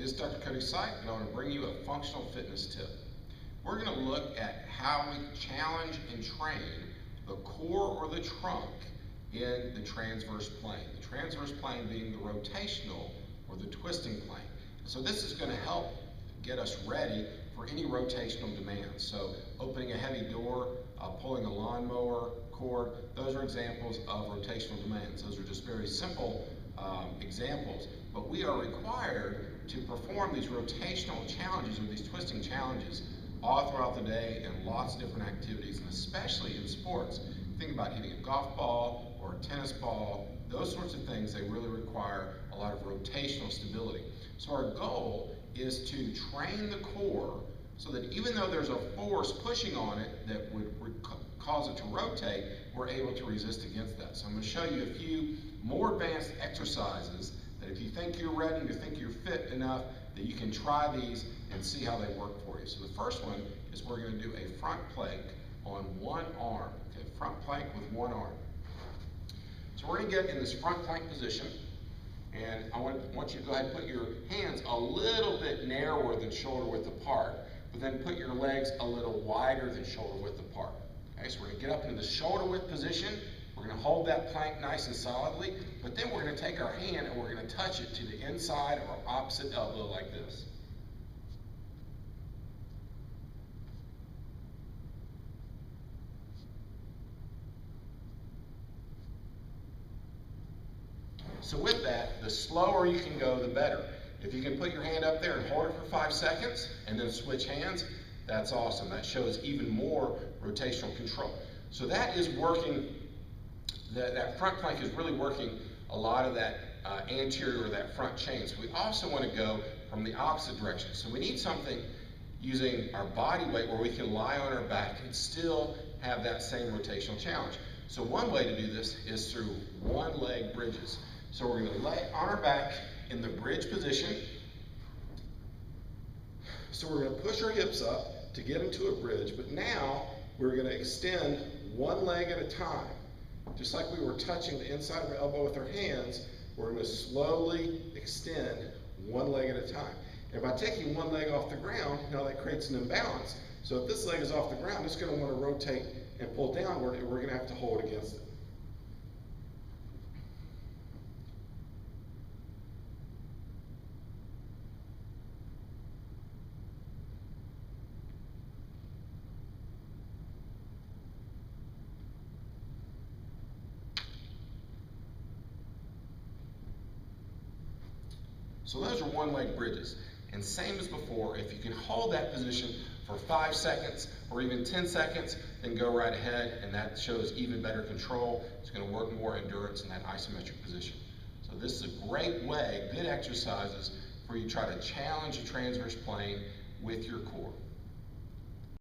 This is Dr. Cody Sight, and I want to bring you a functional fitness tip. We're going to look at how we challenge and train the core or the trunk in the transverse plane. The transverse plane being the rotational or the twisting plane. So this is going to help get us ready for any rotational demands. So opening a heavy door, pulling a lawnmower cord, those are examples of rotational demands. Those are just very simple examples, but we are required to perform these rotational challenges or these twisting challenges all throughout the day in lots of different activities, and especially in sports. Think about hitting a golf ball or a tennis ball, those sorts of things, they really require a lot of rotational stability. So our goal is to train the core so that even though there's a force pushing on it that would cause it to rotate, we're able to resist against that. So I'm going to show you a few more advanced exercises that if you think you're ready, you think you're fit enough, that you can try these and see how they work for you. So the first one is we're going to do a front plank on one arm. Okay, front plank with one arm. So we're going to get in this front plank position, and I want you to go ahead and put your hands a little bit narrower than shoulder width apart, but then put your legs a little wider than shoulder width apart. Okay, so we're going to get up into the shoulder width position. We're going to hold that plank nice and solidly, but then we're going to take our hand and we're going to touch it to the inside of our opposite elbow like this. So with that, the slower you can go, the better. If you can put your hand up there and hold it for 5 seconds and then switch hands, that's awesome. That shows even more rotational control. So that is working, that front plank is really working a lot of that anterior or that front chain. So we also want to go from the opposite direction. So we need something using our body weight where we can lie on our back and still have that same rotational challenge. So one way to do this is through one leg bridges. So we're going to lay on our back in the bridge position. So we're going to push our hips up to get into a bridge, but now we're going to extend one leg at a time. Just like we were touching the inside of our elbow with our hands, we're going to slowly extend one leg at a time. And by taking one leg off the ground, that creates an imbalance. So if this leg is off the ground, it's going to want to rotate and pull downward, and we're going to have to hold against it. So those are one leg bridges. And same as before, if you can hold that position for 5 seconds or even 10 seconds, then go right ahead, and that shows even better control. It's going to work more endurance in that isometric position. So this is a great way, good exercises for you to try to challenge the transverse plane with your core.